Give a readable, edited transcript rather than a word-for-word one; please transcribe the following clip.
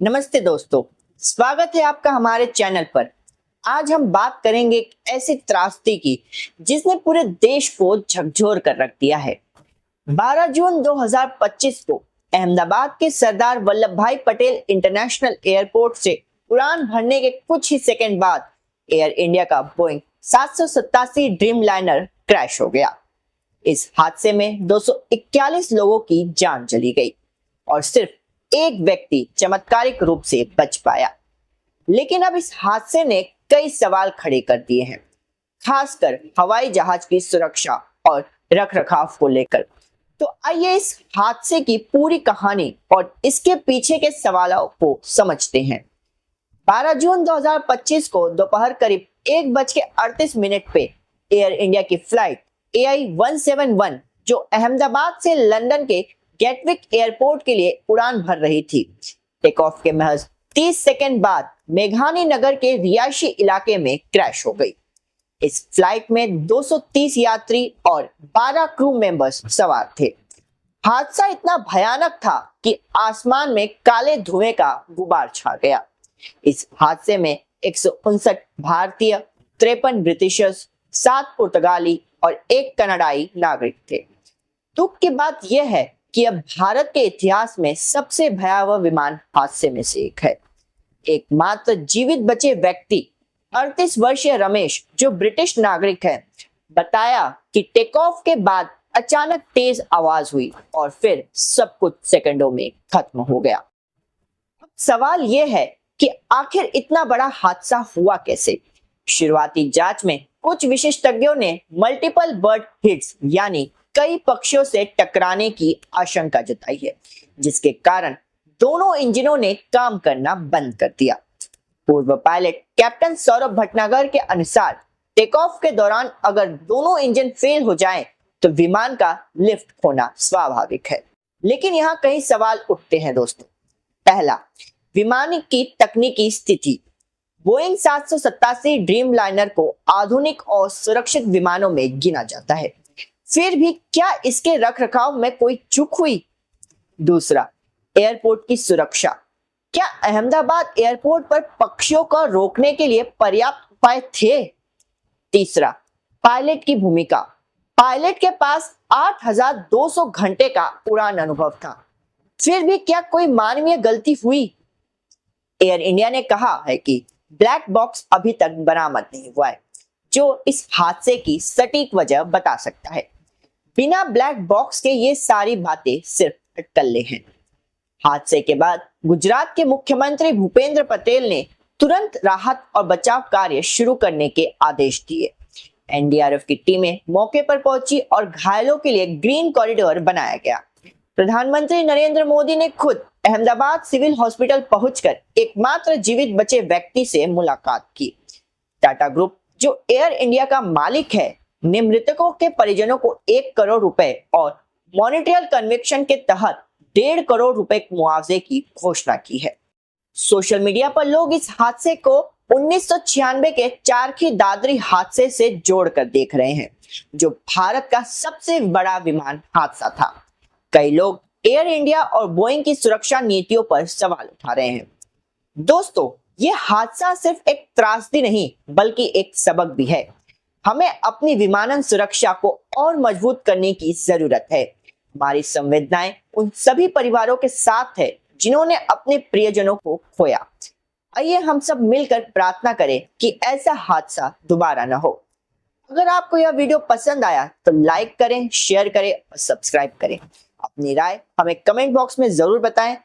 नमस्ते दोस्तों, स्वागत है आपका हमारे चैनल पर। आज हम बात करेंगे एक ऐसी त्रासदी की जिसने पूरे देश को झकझोर कर रख दिया है। 12 जून 2025 को अहमदाबाद के सरदार वल्लभ भाई पटेल इंटरनेशनल एयरपोर्ट से उड़ान भरने के कुछ ही सेकंड बाद एयर इंडिया का बोइंग 787 ड्रीम लाइनर क्रैश हो गया। इस हादसे में 241 लोगों की जान चली गई और सिर्फ एक व्यक्ति चमत्कारिक रूप से बच पाया। लेकिन अब इस हादसे ने कई सवाल खड़े कर दिए हैं, खासकर हवाई जहाज की सुरक्षा और रखरखाव को लेकर। तो आइए इस हादसे की पूरी कहानी और इसके पीछे के सवालों को समझते हैं। 12 जून 2025 को दोपहर करीब 1:38 पे एयर इंडिया की फ्लाइट AI 171 जो अहमदाबाद से लंदन के गेटविक एयरपोर्ट के लिए उड़ान भर रही थी, टेक ऑफ के महज 30 सेकंड बाद मेघानी नगर के रिहायशी इलाके में क्रैश हो गई। इस फ्लाइट में 230 यात्री और 12 क्रू मेंबर्स सवार थे। हादसा इतना भयानक था कि आसमान में काले धुएं का गुबार छा गया। इस हादसे में 159 भारतीय, 53 ब्रिटिशर्स, 7 पुर्तगाली और 1 कनाडाई नागरिक थे। दुख की बात यह है कि अब भारत के इतिहास में सबसे भयावह विमान हादसे में से एक है। एकमात्र जीवित बचे व्यक्ति 38 वर्षीय रमेश, जो ब्रिटिश नागरिक है, बताया कि टेक ऑफ के बाद अचानक तेज आवाज हुई और फिर सब कुछ सेकंडों में खत्म हो गया। अब सवाल यह है कि आखिर इतना बड़ा हादसा हुआ कैसे? शुरुआती जांच में कुछ विशेषज्ञों ने मल्टीपल बर्ड हिट्स यानी कई पक्षियों से टकराने की आशंका जताई है, जिसके कारण दोनों इंजनों ने काम करना बंद कर दिया। पूर्व पायलट कैप्टन सौरभ भटनागर के अनुसार टेक ऑफ के दौरान अगर दोनों इंजन फेल हो जाएं, तो विमान का लिफ्ट होना स्वाभाविक है। लेकिन यहाँ कई सवाल उठते हैं दोस्तों। पहला, विमान की तकनीकी स्थिति। बोइंग 787 ड्रीम लाइनर को आधुनिक और सुरक्षित विमानों में गिना जाता है, फिर भी क्या इसके रखरखाव में कोई चूक हुई? दूसरा, एयरपोर्ट की सुरक्षा। क्या अहमदाबाद एयरपोर्ट पर पक्षियों को रोकने के लिए पर्याप्त उपाय थे? तीसरा, पायलट की भूमिका। पायलट के पास 8200 घंटे का उड़ान अनुभव था, फिर भी क्या कोई मानवीय गलती हुई? एयर इंडिया ने कहा है कि ब्लैक बॉक्स अभी तक बरामद नहीं हुआ है, जो इस हादसे की सटीक वजह बता सकता है। बिना ब्लैक बॉक्स के ये सारी बातें सिर्फ अटकलें हैं। हादसे के बाद गुजरात के मुख्यमंत्री भूपेंद्र पटेल ने तुरंत राहत और बचाव कार्य शुरू करने के आदेश दिए। एनडीआरएफ की टीमें मौके पर पहुंची और घायलों के लिए ग्रीन कॉरिडोर बनाया गया। प्रधानमंत्री नरेंद्र मोदी ने खुद अहमदाबाद सिविल हॉस्पिटल पहुंचकर एकमात्र जीवित बचे व्यक्ति से मुलाकात की। टाटा ग्रुप, जो एयर इंडिया का मालिक है, ने मृतकों के परिजनों को 1 करोड़ रुपए और मॉनिटरियल कन्विक्शन के तहत 1.5 करोड़ रुपए मुआवजे की घोषणा की है। सोशल मीडिया पर लोग इस हादसे को 1996 के चारखी दादरी हादसे से जोड़कर देख रहे हैं, जो भारत का सबसे बड़ा विमान हादसा था। कई लोग एयर इंडिया और बोइंग की सुरक्षा नीतियों पर सवाल उठा रहे हैं। दोस्तों, यह हादसा सिर्फ एक त्रासदी नहीं, बल्कि एक सबक भी है। हमें अपनी विमानन सुरक्षा को और मजबूत करने की जरूरत है। हमारी संवेदनाएं उन सभी परिवारों के साथ है जिन्होंने अपने प्रियजनों को खोया। आइए हम सब मिलकर प्रार्थना करें कि ऐसा हादसा दोबारा न हो। अगर आपको यह वीडियो पसंद आया तो लाइक करें, शेयर करें और सब्सक्राइब करें। अपनी राय हमें कमेंट बॉक्स में जरूर बताएं।